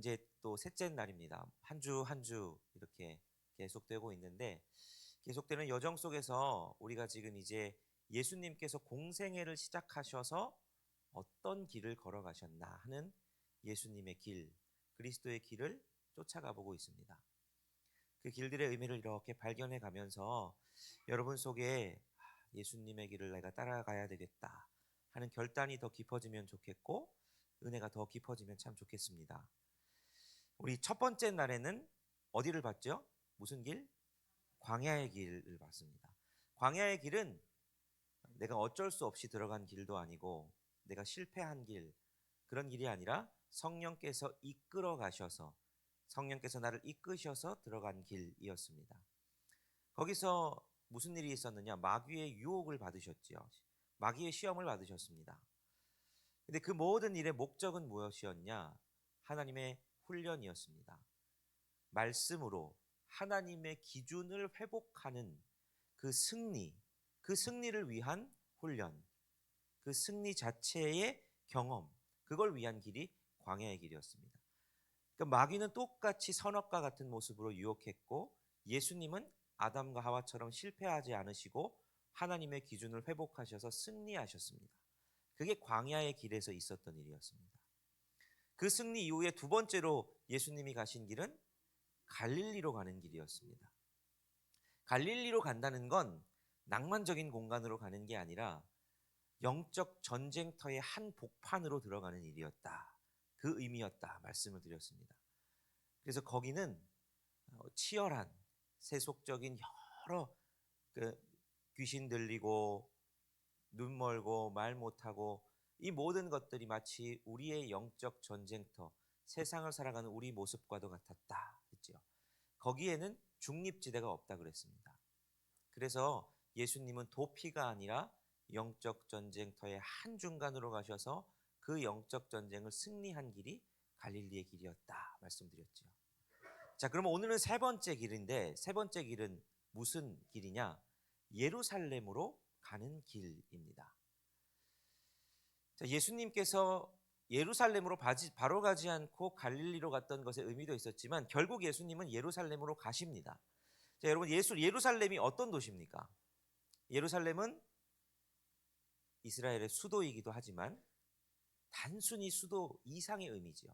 이제 또 셋째 날입니다. 한 주 한 주 이렇게 계속되고 있는데 계속되는 여정 속에서 우리가 지금 이제 예수님께서 공생애를 시작하셔서 어떤 길을 걸어가셨나 하는 예수님의 길, 그리스도의 길을 쫓아가 보고 있습니다. 그 길들의 의미를 이렇게 발견해 가면서 여러분 속에 예수님의 길을 내가 따라가야 되겠다 하는 결단이 더 깊어지면 좋겠고 은혜가 더 깊어지면 참 좋겠습니다. 우리 첫 번째 날에는 어디를 봤죠? 무슨 길? 광야의 길을 봤습니다. 광야의 길은 내가 어쩔 수 없이 들어간 길도 아니고 내가 실패한 길, 그런 길이 아니라 성령께서 이끌어 가셔서 성령께서 나를 이끄셔서 들어간 길이었습니다. 거기서 무슨 일이 있었느냐? 마귀의 유혹을 받으셨지요. 마귀의 시험을 받으셨습니다. 근데 그 모든 일의 목적은 무엇이었냐? 하나님의 훈련이었습니다. 말씀으로 하나님의 기준을 회복하는 그 승리, 그 승리를 위한 훈련, 그 승리 자체의 경험, 그걸 위한 길이 광야의 길이었습니다. 그러니까 마귀는 똑같이 선악과 같은 모습으로 유혹했고 예수님은 아담과 하와처럼 실패하지 않으시고 하나님의 기준을 회복하셔서 승리하셨습니다. 그게 광야의 길에서 있었던 일이었습니다. 그 승리 이후에 두 번째로 예수님이 가신 길은 갈릴리로 가는 길이었습니다. 갈릴리로 간다는 건 낭만적인 공간으로 가는 게 아니라 영적 전쟁터의 한 복판으로 들어가는 일이었다. 그 의미였다 말씀을 드렸습니다. 그래서 거기는 치열한 세속적인 여러 그 귀신 들리고 눈 멀고 말 못하고 이 모든 것들이 마치 우리의 영적 전쟁터, 세상을 살아가는 우리 모습과도 같았다 했죠. 거기에는 중립지대가 없다 그랬습니다. 그래서 예수님은 도피가 아니라 영적 전쟁터의 한중간으로 가셔서 그 영적 전쟁을 승리한 길이 갈릴리의 길이었다 말씀드렸죠. 자, 그러면 오늘은 세 번째 길인데 세 번째 길은 무슨 길이냐? 예루살렘으로 가는 길입니다. 자, 예수님께서 예루살렘으로 바로 가지 않고 갈릴리로 갔던 것의 의미도 있었지만 결국 예수님은 예루살렘으로 가십니다. 자, 여러분 예루살렘이 어떤 도시입니까? 예루살렘은 이스라엘의 수도이기도 하지만 단순히 수도 이상의 의미지요.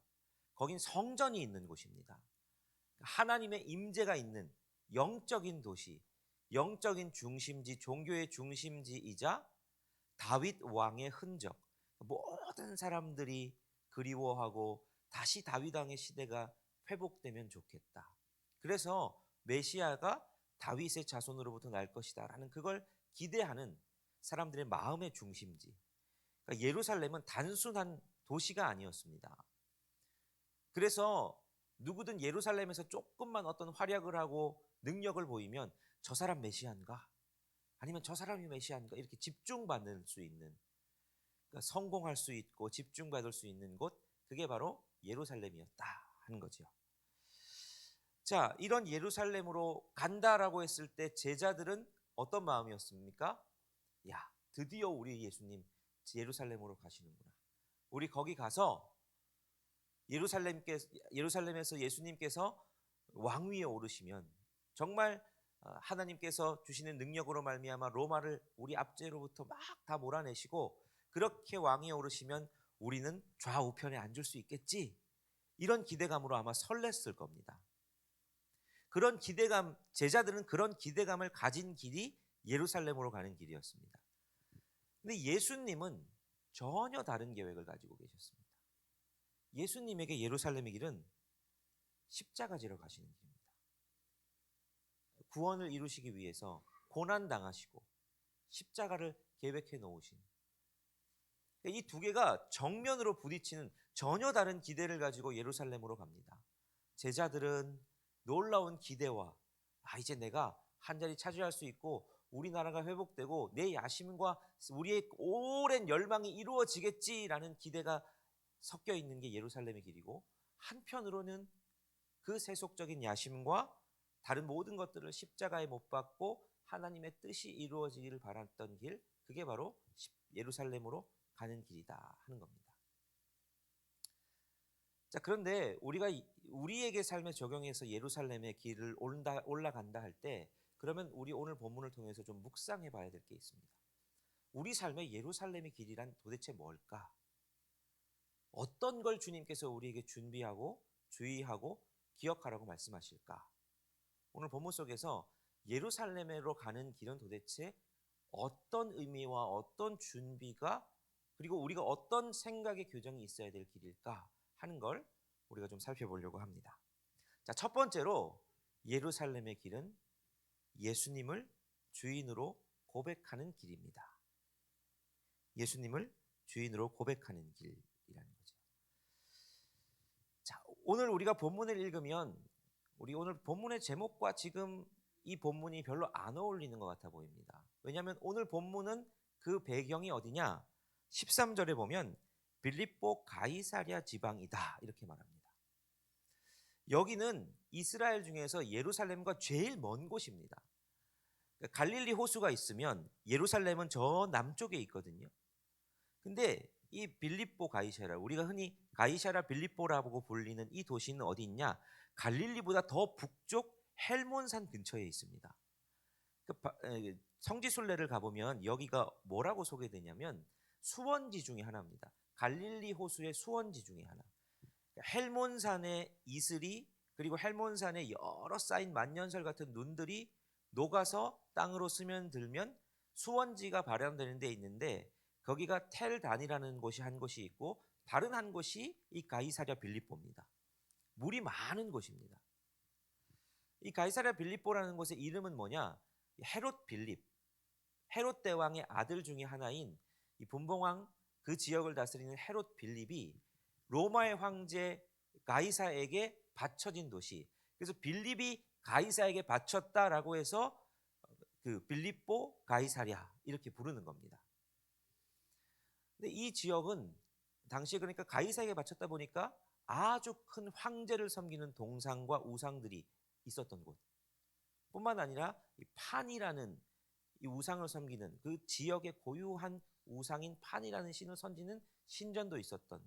거긴 성전이 있는 곳입니다. 하나님의 임재가 있는 영적인 도시, 영적인 중심지, 종교의 중심지이자 다윗 왕의 흔적, 모든 사람들이 그리워하고 다시 다윗 왕의 시대가 회복되면 좋겠다. 그래서 메시아가 다윗의 자손으로부터 날 것이다 라는 그걸 기대하는 사람들의 마음의 중심지. 그러니까 예루살렘은 단순한 도시가 아니었습니다. 그래서 누구든 예루살렘에서 조금만 어떤 활약을 하고 능력을 보이면 저 사람 메시아인가? 아니면 저 사람이 메시아인가? 이렇게 집중받을 수 있는, 그러니까 성공할 수 있고 집중받을 수 있는 곳, 그게 바로 예루살렘이었다 하는 거죠. 자, 이런 예루살렘으로 간다라고 했을 때 제자들은 어떤 마음이었습니까? 야, 드디어 우리 예수님 예루살렘으로 가시는구나. 우리 거기 가서 예루살렘에서 예수님께서 왕위에 오르시면 정말 하나님께서 주시는 능력으로 말미암아 로마를 우리 압제로부터 막 다 몰아내시고 그렇게 왕위에 오르시면 우리는 좌우편에 앉을 수 있겠지. 이런 기대감으로 아마 설렜을 겁니다. 그런 기대감, 제자들은 그런 기대감을 가진 길이 예루살렘으로 가는 길이었습니다. 근데 예수님은 전혀 다른 계획을 가지고 계셨습니다. 예수님에게 예루살렘의 길은 십자가 지러 가시는 길입니다. 구원을 이루시기 위해서 고난 당하시고 십자가를 계획해 놓으신, 이 두 개가 정면으로 부딪히는 전혀 다른 기대를 가지고 예루살렘으로 갑니다. 제자들은 놀라운 기대와 이제 내가 한 자리 차지할 수 있고 우리나라가 회복되고 내 야심과 우리의 오랜 열망이 이루어지겠지라는 기대가 섞여 있는 게 예루살렘의 길이고, 한편으로는 그 세속적인 야심과 다른 모든 것들을 십자가에 못 박고 하나님의 뜻이 이루어지기를 바랐던 길, 그게 바로 예루살렘으로 가는 길이다 하는 겁니다. 자, 그런데 우리가 우리에게 삶에 적용해서 예루살렘의 길을 올라간다 할 때, 그러면 우리 오늘 본문을 통해서 좀 묵상해 봐야 될 게 있습니다. 우리 삶의 예루살렘의 길이란 도대체 뭘까? 어떤 걸 주님께서 우리에게 준비하고 주의하고 기억하라고 말씀하실까? 오늘 본문 속에서 예루살렘으로 가는 길은 도대체 어떤 의미와 어떤 준비가, 그리고 우리가 어떤 생각의 교정이 있어야 될 길일까 하는 걸 우리가 좀 살펴보려고 합니다. 자, 첫 번째로 예루살렘의 길은 예수님을 주인으로 고백하는 길입니다. 예수님을 주인으로 고백하는 길이라는 거죠. 자, 오늘 우리가 본문을 읽으면 우리 오늘 본문의 제목과 지금 이 본문이 별로 안 어울리는 것 같아 보입니다. 왜냐하면 오늘 본문은 그 배경이 어디냐? 13절에 보면 빌립보 가이사랴 지방이다 이렇게 말합니다. 여기는 이스라엘 중에서 예루살렘과 제일 먼 곳입니다. 갈릴리 호수가 있으면 예루살렘은 저 남쪽에 있거든요. 근데 이 빌립보 가이사랴, 우리가 흔히 가이사랴 빌립보라고 불리는 이 도시는 어디 있냐? 갈릴리보다 더 북쪽 헬몬산 근처에 있습니다. 성지순례를 가보면 여기가 뭐라고 소개되냐면 수원지 중에 하나입니다. 갈릴리 호수의 수원지 중에 하나. 헬몬산의 이슬이, 그리고 헬몬산에 여러 쌓인 만년설 같은 눈들이 녹아서 땅으로 스며들면 수원지가 발현되는 데 있는데, 거기가 텔단이라는 곳이 한 곳이 있고 다른 한 곳이 이 가이사랴 빌립보입니다. 물이 많은 곳입니다. 이 가이사랴 빌립보라는 곳의 이름은 뭐냐? 헤롯 빌립, 헤롯 대왕의 아들 중에 하나인 이 분봉왕, 그 지역을 다스리는 헤롯 빌립이 로마의 황제 가이사에게 바쳐진 도시. 그래서 빌립이 가이사에게 바쳤다라고 해서 그 빌립보 가이사랴 이렇게 부르는 겁니다. 근데 이 지역은 당시에 그러니까 가이사에게 바쳤다 보니까 아주 큰 황제를 섬기는 동상과 우상들이 있었던 곳. 뿐만 아니라 이 판이라는 이 우상을 섬기는 그 지역의 고유한 우상인 판이라는 신을 섬기는 신전도 있었던,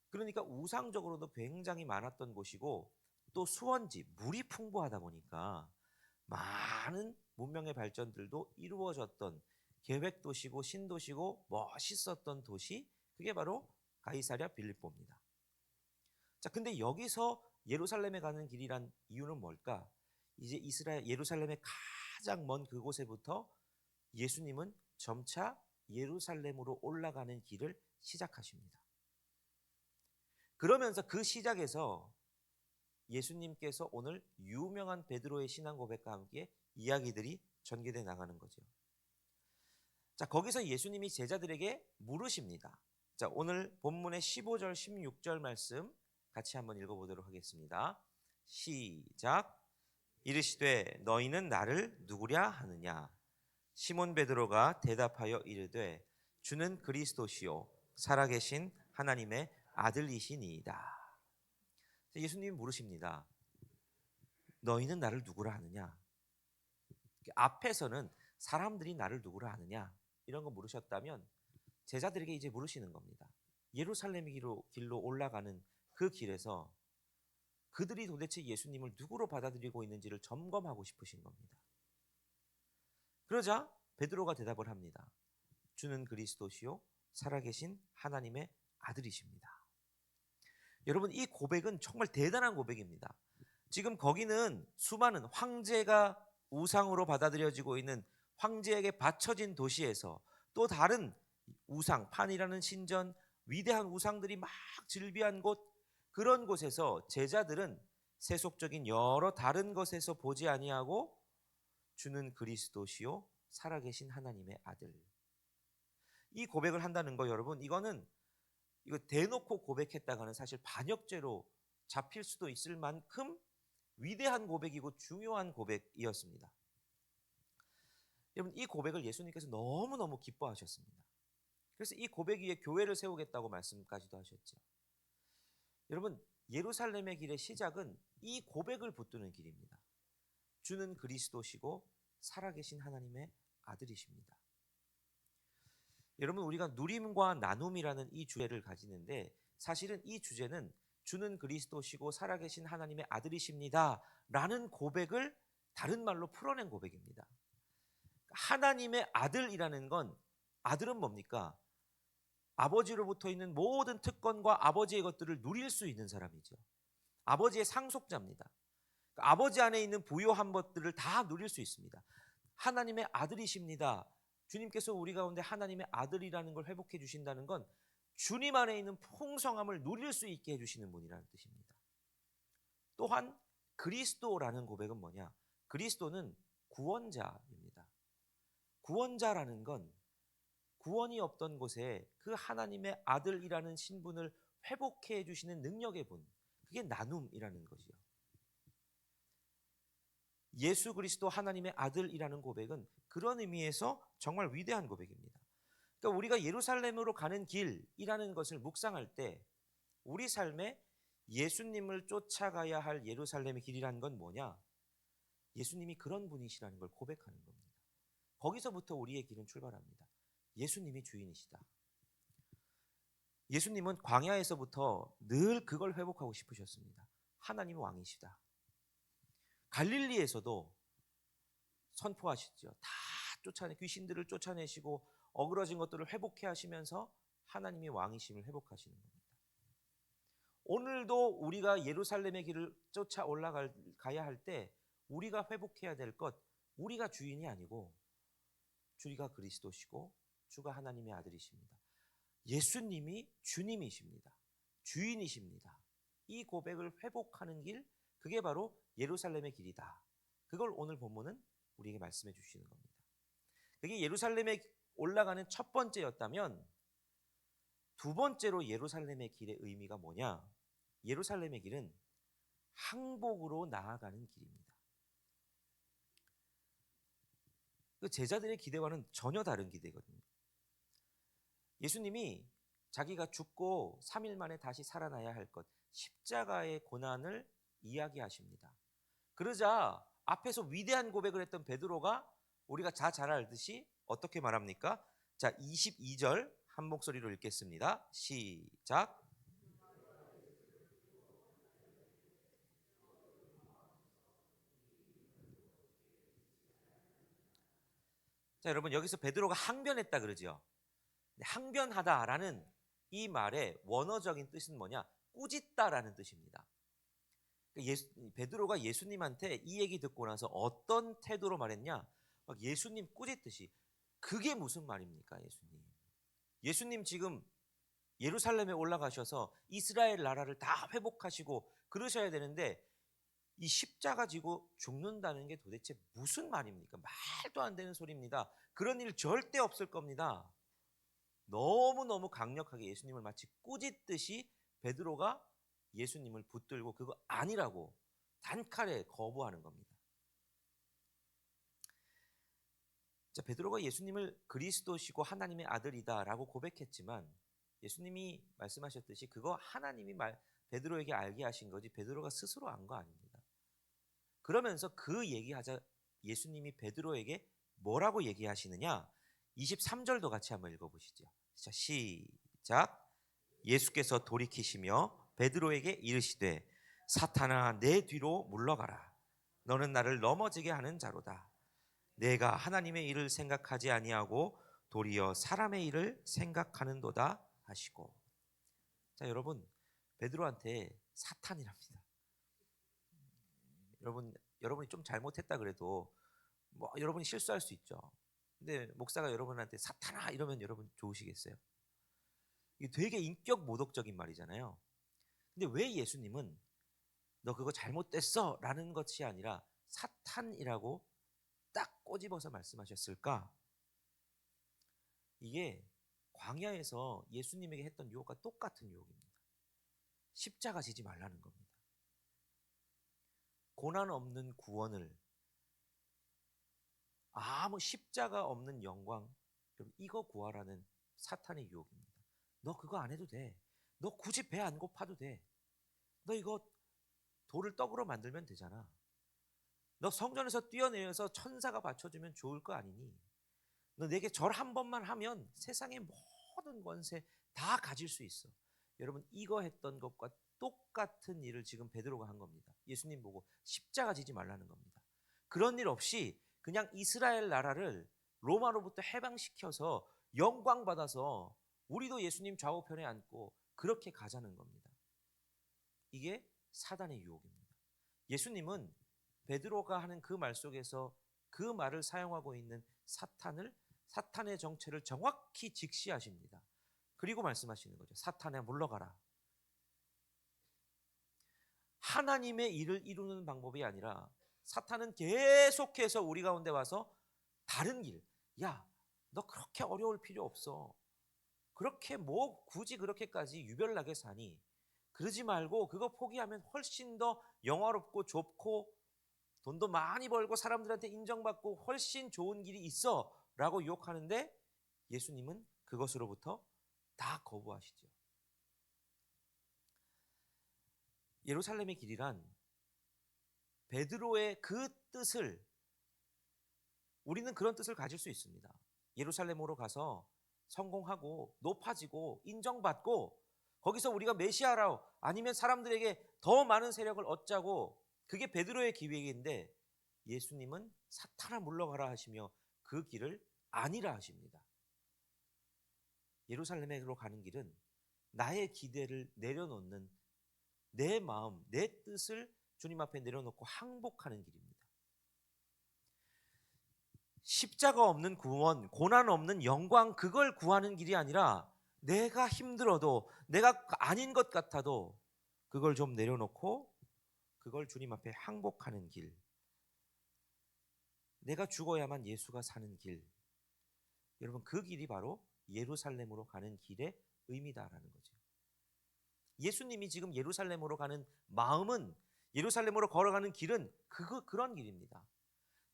그러니까 우상적으로도 굉장히 많았던 곳이고, 또 수원지 물이 풍부하다 보니까 많은 문명의 발전들도 이루어졌던 계획도시고 신도시고 멋있었던 도시, 그게 바로 가이사랴 빌립보입니다. 자, 근데 여기서 예루살렘에 가는 길이란 이유는 뭘까? 이제 예루살렘의 가장 먼 그곳에부터 예수님은 점차 예루살렘으로 올라가는 길을 시작하십니다. 그러면서 그 시작에서 예수님께서 오늘 유명한 베드로의 신앙 고백과 함께 이야기들이 전개돼 나가는 거죠. 자, 거기서 예수님이 제자들에게 물으십니다. 자, 오늘 본문의 15절 16절 말씀 같이 한번 읽어보도록 하겠습니다. 시작. 이르시되 너희는 나를 누구랴 하느냐? 시몬 베드로가 대답하여 이르되 주는 그리스도시요 살아계신 하나님의 아들이시니이다. 예수님이 물으십니다. 너희는 나를 누구라 하느냐? 앞에서는 사람들이 나를 누구라 하느냐 이런 거 물으셨다면, 제자들에게 이제 물으시는 겁니다. 예루살렘 길로 올라가는 그 길에서 그들이 도대체 예수님을 누구로 받아들이고 있는지를 점검하고 싶으신 겁니다. 그러자 베드로가 대답을 합니다. 주는 그리스도시요 살아계신 하나님의 아들이십니다. 여러분, 이 고백은 정말 대단한 고백입니다. 지금 거기는 수많은 황제가 우상으로 받아들여지고 있는, 황제에게 바쳐진 도시에서 또 다른 우상, 판이라는 신전, 위대한 우상들이 막 즐비한 곳, 그런 곳에서 제자들은 세속적인 여러 다른 것에서 보지 아니하고 주는 그리스도시요 살아계신 하나님의 아들, 이 고백을 한다는 거, 여러분, 이거 대놓고 고백했다가는 사실 반역죄로 잡힐 수도 있을 만큼 위대한 고백이고 중요한 고백이었습니다. 여러분, 이 고백을 예수님께서 너무너무 기뻐하셨습니다. 그래서 이 고백 위에 교회를 세우겠다고 말씀까지도 하셨죠. 여러분, 예루살렘의 길의 시작은 이 고백을 붙드는 길입니다. 주는 그리스도시고 살아계신 하나님의 아들이십니다. 여러분, 우리가 누림과 나눔이라는 이 주제를 가지는데, 사실은 이 주제는 주는 그리스도시고 살아계신 하나님의 아들이십니다 라는 고백을 다른 말로 풀어낸 고백입니다. 하나님의 아들이라는 건, 아들은 뭡니까? 아버지로부터 있는 모든 특권과 아버지의 것들을 누릴 수 있는 사람이죠. 아버지의 상속자입니다. 아버지 안에 있는 부요한 것들을 다 누릴 수 있습니다. 하나님의 아들이십니다. 주님께서 우리 가운데 하나님의 아들이라는 걸 회복해 주신다는 건 주님 안에 있는 풍성함을 누릴 수 있게 해주시는 분이라는 뜻입니다. 또한 그리스도라는 고백은 뭐냐? 그리스도는 구원자입니다. 구원자라는 건 구원이 없던 곳에 그 하나님의 아들이라는 신분을 회복해 주시는 능력의 분, 그게 나눔이라는 거지요. 예수 그리스도 하나님의 아들이라는 고백은 그런 의미에서 정말 위대한 고백입니다. 그러니까 우리가 예루살렘으로 가는 길이라는 것을 묵상할 때 우리 삶에 예수님을 쫓아가야 할 예루살렘의 길이라는 건 뭐냐? 예수님이 그런 분이시라는 걸 고백하는 겁니다. 거기서부터 우리의 길은 출발합니다. 예수님이 주인이시다. 예수님은 광야에서부터 늘 그걸 회복하고 싶으셨습니다. 하나님 왕이시다. 갈릴리에서도 선포하시죠. 다 귀신들을 쫓아내시고 어그러진 것들을 회복해 하시면서 하나님의 왕이심을 회복하시는 겁니다. 오늘도 우리가 예루살렘의 길을 쫓아 올라가야 할 때 우리가 회복해야 될 것, 우리가 주인이 아니고 주가 그리스도시고 주가 하나님의 아들이십니다. 예수님이 주님이십니다. 주인이십니다. 이 고백을 회복하는 길, 그게 바로 예루살렘의 길이다. 그걸 오늘 본문은 우리에게 말씀해 주시는 겁니다. 그게 예루살렘에 올라가는 첫 번째였다면 두 번째로 예루살렘의 길의 의미가 뭐냐? 예루살렘의 길은 항복으로 나아가는 길입니다. 그 제자들의 기대와는 전혀 다른 기대거든요. 예수님이 자기가 죽고 3일 만에 다시 살아나야 할 것, 십자가의 고난을 이야기하십니다. 그러자 앞에서 위대한 고백을 했던 베드로가 우리가 잘 알듯이 어떻게 말합니까? 자, 22절 한 목소리로 읽겠습니다. 시작. 자, 여러분 여기서 베드로가 항변했다 그러죠. 항변하다라는 이 말의 원어적인 뜻은 뭐냐? 꾸짖다라는 뜻입니다. 베드로가 예수님한테 이 얘기 듣고 나서 어떤 태도로 말했냐? 막 예수님 꾸짖듯이. 그게 무슨 말입니까, 예수님? 예수님 지금 예루살렘에 올라가셔서 이스라엘 나라를 다 회복하시고 그러셔야 되는데 이 십자가 지고 죽는다는 게 도대체 무슨 말입니까? 말도 안 되는 소리입니다. 그런 일 절대 없을 겁니다. 너무너무 강력하게 예수님을 마치 꾸짖듯이 베드로가 예수님을 붙들고 그거 아니라고 단칼에 거부하는 겁니다. 자, 베드로가 예수님을 그리스도시고 하나님의 아들이다라고 고백했지만 예수님이 말씀하셨듯이 그거 하나님이 베드로에게 알게 하신 거지 베드로가 스스로 안 거 아닙니다. 그러면서 그 얘기하자 예수님이 베드로에게 뭐라고 얘기하시느냐? 23절도 같이 한번 읽어보시죠. 자, 시작. 예수께서 돌이키시며 베드로에게 이르시되 사탄아 내 뒤로 물러가라. 너는 나를 넘어지게 하는 자로다. 내가 하나님의 일을 생각하지 아니하고 도리어 사람의 일을 생각하는도다 하시고. 자, 여러분 베드로한테 사탄이랍니다. 여러분이 좀 잘못했다 그래도 뭐 여러분이 실수할 수 있죠. 근데 목사가 여러분한테 사탄아 이러면 여러분 좋으시겠어요? 이게 되게 인격 모독적인 말이잖아요. 근데 왜 예수님은 너 그거 잘못됐어 라는 것이 아니라 사탄이라고 딱 꼬집어서 말씀하셨을까? 이게 광야에서 예수님에게 했던 유혹과 똑같은 유혹입니다. 십자가 지지 말라는 겁니다. 고난 없는 구원을, 아무 십자가 없는 영광, 이거 구하라는 사탄의 유혹입니다. 너 그거 안 해도 돼. 너 굳이 배 안 고파도 돼. 너 이거 돌을 떡으로 만들면 되잖아. 너 성전에서 뛰어내려서 천사가 받쳐주면 좋을 거 아니니? 너 내게 절 한 번만 하면 세상의 모든 권세 다 가질 수 있어. 여러분 이거 했던 것과 똑같은 일을 지금 베드로가 한 겁니다. 예수님 보고 십자가 지지 말라는 겁니다. 그런 일 없이 그냥 이스라엘 나라를 로마로부터 해방시켜서 영광 받아서 우리도 예수님 좌우편에 앉고 그렇게 가자는 겁니다. 이게 사단의 유혹입니다. 예수님은 베드로가 하는 그 말 속에서 그 말을 사용하고 있는 사탄의 정체를 정확히 직시하십니다. 그리고 말씀하시는 거죠. 사탄아 물러가라. 하나님의 일을 이루는 방법이 아니라 사탄은 계속해서 우리 가운데 와서 다른 길, 야, 너 그렇게 어려울 필요 없어. 그렇게 뭐 굳이 그렇게까지 유별나게 사니? 그러지 말고 그거 포기하면 훨씬 더 영화롭고 좁고 돈도 많이 벌고 사람들한테 인정받고 훨씬 좋은 길이 있어 라고 유혹하는데 예수님은 그것으로부터 다 거부하시죠. 예루살렘의 길이란 베드로의 그 뜻을, 우리는 그런 뜻을 가질 수 있습니다. 예루살렘으로 가서 성공하고 높아지고 인정받고 거기서 우리가 메시아라고 아니면 사람들에게 더 많은 세력을 얻자고, 그게 베드로의 기획인데 예수님은 사탄아 물러가라 하시며 그 길을 아니라 하십니다. 예루살렘으로 가는 길은 나의 기대를 내려놓는, 내 마음, 내 뜻을 주님 앞에 내려놓고 항복하는 길입니다. 십자가 없는 구원, 고난 없는 영광, 그걸 구하는 길이 아니라 내가 힘들어도, 내가 아닌 것 같아도 그걸 좀 내려놓고 그걸 주님 앞에 항복하는 길, 내가 죽어야만 예수가 사는 길, 여러분 그 길이 바로 예루살렘으로 가는 길의 의미다라는 거죠. 예수님이 지금 예루살렘으로 가는 마음은, 예루살렘으로 걸어가는 길은 그런 길입니다.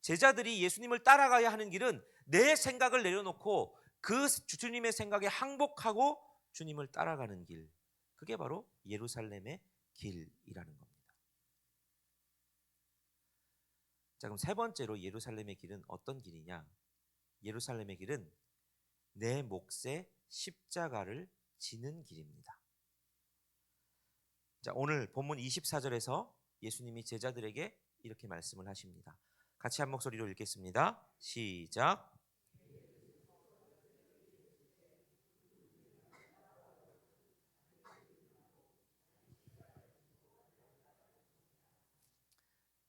제자들이 예수님을 따라가야 하는 길은 내 생각을 내려놓고 그 주님의 생각에 항복하고 주님을 따라가는 길, 그게 바로 예루살렘의 길이라는 겁니다. 자, 그럼 세 번째로 예루살렘의 길은 어떤 길이냐? 예루살렘의 길은 내 몫의 십자가를 지는 길입니다. 자, 오늘 본문 24절에서 예수님이 제자들에게 이렇게 말씀을 하십니다. 같이 한 목소리로 읽겠습니다. 시작.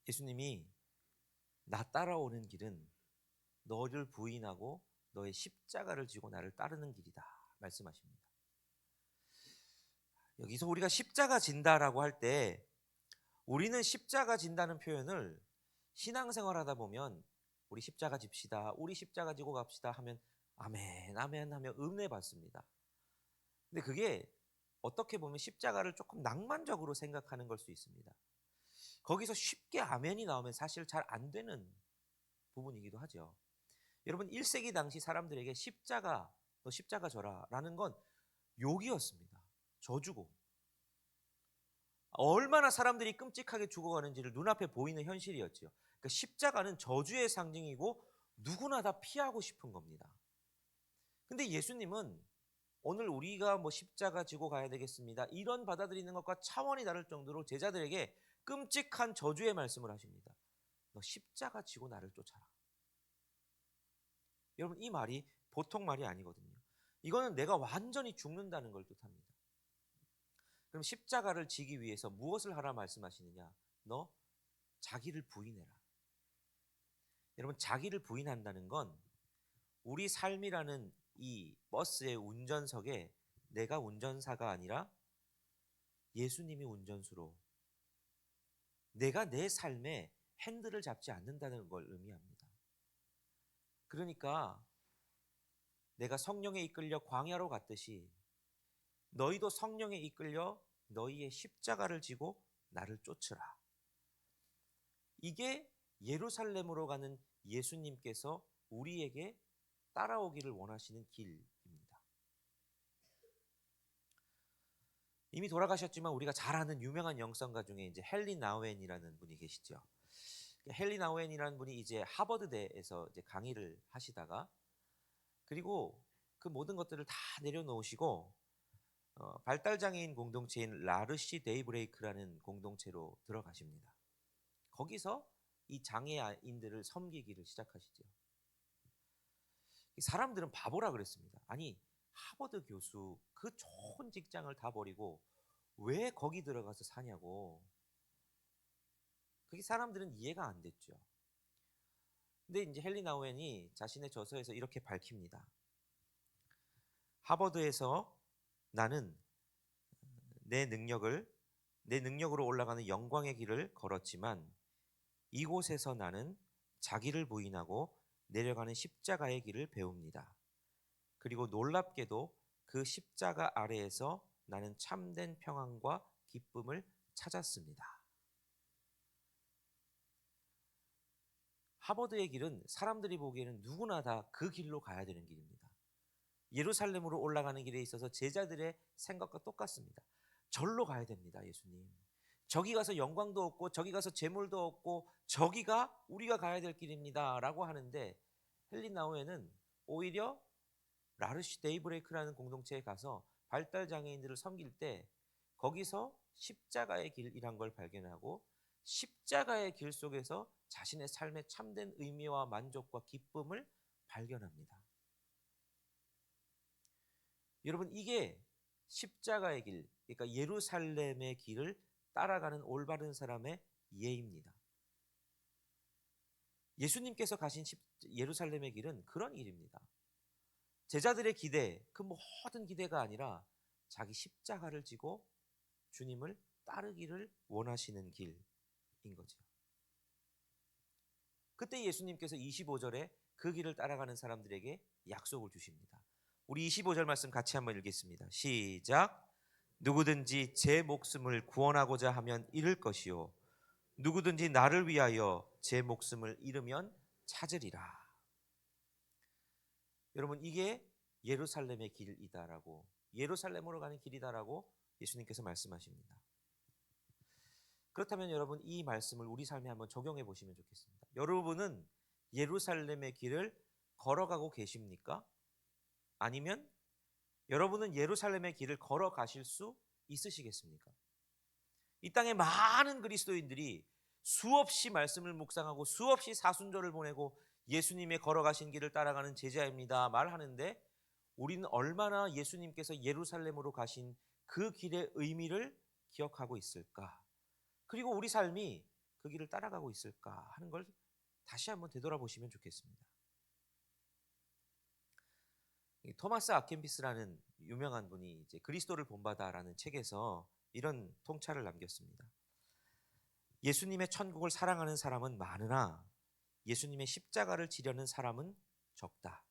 예수님이 나 따라오는 길은 너를 부인하고 너의 십자가를 지고 나를 따르는 길이다 말씀하십니다. 여기서 우리가 십자가 진다라고 할 때 우리는 십자가 진다는 표현을 신앙생활 하다 보면 우리 십자가 집시다, 우리 십자가 지고 갑시다 하면 아멘 아멘 하며 은혜 받습니다. 근데 그게 어떻게 보면 십자가를 조금 낭만적으로 생각하는 걸 수 있습니다. 거기서 쉽게 아멘이 나오면 사실 잘 안 되는 부분이기도 하죠. 여러분 1세기 당시 사람들에게 십자가, 너 십자가 져라 라는 건 욕이었습니다. 저주고 얼마나 사람들이 끔찍하게 죽어가는지를 눈앞에 보이는 현실이었죠. 그러니까 십자가는 저주의 상징이고 누구나 다 피하고 싶은 겁니다. 근데 예수님은 오늘 우리가 뭐 십자가 지고 가야 되겠습니다, 이런 받아들이는 것과 차원이 다를 정도로 제자들에게 끔찍한 저주의 말씀을 하십니다. 너 십자가 지고 나를 쫓아라. 여러분 이 말이 보통 말이 아니거든요. 이거는 내가 완전히 죽는다는 걸 뜻합니다. 그럼 십자가를 지기 위해서 무엇을 하라 말씀하시느냐? 너 자기를 부인해라. 여러분 자기를 부인한다는 건 우리 삶이라는 이 버스의 운전석에 내가 운전사가 아니라 예수님이 운전수로 내가 내 삶에 핸들을 잡지 않는다는 걸 의미합니다. 그러니까 내가 성령에 이끌려 광야로 갔듯이 너희도 성령에 이끌려 너희의 십자가를 지고 나를 쫓으라. 이게 예루살렘으로 가는 예수님께서 우리에게 따라오기를 원하시는 길입니다. 이미 돌아가셨지만 우리가 잘 아는 유명한 영성가 중에 이제 헨리 나우엔이라는 분이 계시죠. 헨리 나우엔이라는 분이 이제 하버드대에서 이제 강의를 하시다가, 그리고 그 모든 것들을 다 내려놓으시고 발달장애인 공동체인 라르시 데이브레이크라는 공동체로 들어가십니다. 거기서 이 장애인들을 섬기기를 시작하시죠. 사람들은 바보라 그랬습니다. 아니, 하버드 교수 그 좋은 직장을 다 버리고 왜 거기 들어가서 사냐고. 그게 사람들은 이해가 안 됐죠. 근데 이제 헨리 나우엔이 자신의 저서에서 이렇게 밝힙니다. 하버드에서 나는 내 능력으로 올라가는 영광의 길을 걸었지만 이곳에서 나는 자기를 부인하고 내려가는 십자가의 길을 배웁니다. 그리고 놀랍게도 그 십자가 아래에서 나는 참된 평안과 기쁨을 찾았습니다. 하버드의 길은 사람들이 보기에는 누구나 다 그 길로 가야 되는 길입니다. 예루살렘으로 올라가는 길에 있어서 제자들의 생각과 똑같습니다. 절로 가야 됩니다, 예수님. 저기 가서 영광도 얻고 저기 가서 재물도 얻고 저기가 우리가 가야 될 길입니다 라고 하는데, 헨리 나우엔은 오히려 라르시 데이브레이크라는 공동체에 가서 발달장애인들을 섬길 때 거기서 십자가의 길이란 걸 발견하고 십자가의 길 속에서 자신의 삶의 참된 의미와 만족과 기쁨을 발견합니다. 여러분, 이게 십자가의 길, 그러니까 예루살렘의 길을 따라가는 올바른 사람의 예입니다. 예수님께서 가신 예루살렘의 길은 그런 길입니다. 제자들의 기대, 그 모든 기대가 아니라 자기 십자가를 지고 주님을 따르기를 원하시는 길인 거죠. 그때 예수님께서 25절에 그 길을 따라가는 사람들에게 약속을 주십니다. 우리 25절 말씀 같이 한번 읽겠습니다. 시작. 누구든지 제 목숨을 구원하고자 하면 잃을 것이요 누구든지 나를 위하여 제 목숨을 잃으면 찾으리라. 여러분, 이게 예루살렘의 길이다라고, 예루살렘으로 가는 길이다라고 예수님께서 말씀하십니다. 그렇다면 여러분, 이 말씀을 우리 삶에 한번 적용해 보시면 좋겠습니다. 여러분은 예루살렘의 길을 걸어가고 계십니까? 아니면 여러분은 예루살렘의 길을 걸어가실 수 있으시겠습니까? 이 땅에 많은 그리스도인들이 수없이 말씀을 묵상하고 수없이 사순절을 보내고 예수님의 걸어가신 길을 따라가는 제자입니다 말하는데, 우리는 얼마나 예수님께서 예루살렘으로 가신 그 길의 의미를 기억하고 있을까? 그리고 우리 삶이 그 길을 따라가고 있을까 하는 걸 다시 한번 되돌아보시면 좋겠습니다. 토마스 아켄피스라는 유명한 분이 이제 그리스도를 본받아라는 책에서 이런 통찰을 남겼습니다. 예수님의 천국을 사랑하는 사람은 많으나 예수님의 십자가를 지려는 사람은 적다.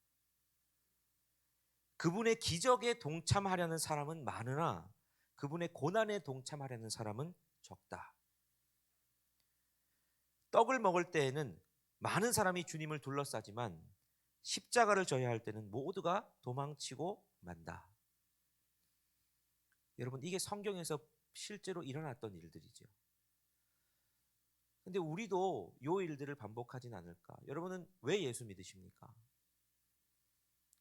그분의 기적에 동참하려는 사람은 많으나 그분의 고난에 동참하려는 사람은 적다. 떡을 먹을 때에는 많은 사람이 주님을 둘러싸지만 십자가를 져야 할 때는 모두가 도망치고 만다. 여러분, 이게 성경에서 실제로 일어났던 일들이죠. 근데 우리도 이 일들을 반복하진 않을까? 여러분은 왜 예수 믿으십니까?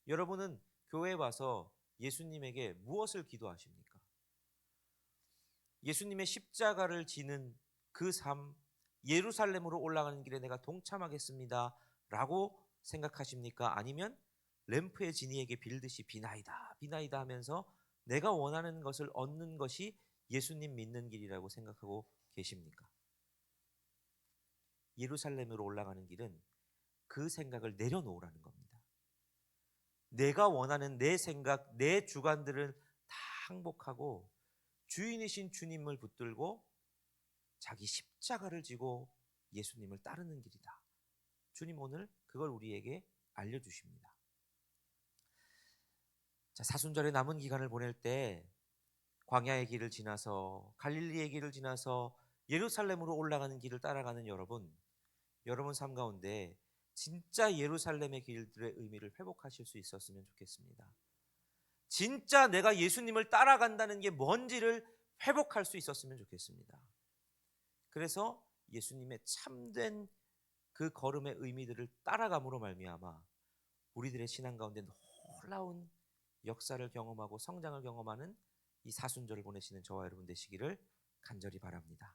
여러분은 교회에 와서 예수님에게 무엇을 기도하십니까? 예수님의 십자가를 지는 그 삶, 예루살렘으로 올라가는 길에 내가 동참하겠습니다 라고 생각하십니까? 아니면 램프의 지니에게 빌듯이 비나이다 비나이다 하면서 내가 원하는 것을 얻는 것이 예수님 믿는 길이라고 생각하고 계십니까? 예루살렘으로 올라가는 길은 그 생각을 내려놓으라는 겁니다. 내가 원하는 내 생각, 내 주관들을 다 항복하고 주인이신 주님을 붙들고 자기 십자가를 지고 예수님을 따르는 길이다. 주님 오늘 그걸 우리에게 알려주십니다. 자, 사순절의 남은 기간을 보낼 때 광야의 길을 지나서 갈릴리의 길을 지나서 예루살렘으로 올라가는 길을 따라가는 여러분 삶 가운데 진짜 예루살렘의 길들의 의미를 회복하실 수 있었으면 좋겠습니다. 진짜 내가 예수님을 따라간다는 게 뭔지를 회복할 수 있었으면 좋겠습니다. 그래서 예수님의 참된 그 걸음의 의미들을 따라감으로 말미암아 우리들의 신앙 가운데 놀라운 역사를 경험하고 성장을 경험하는 이 사순절을 보내시는 저와 여러분 되시기를 간절히 바랍니다.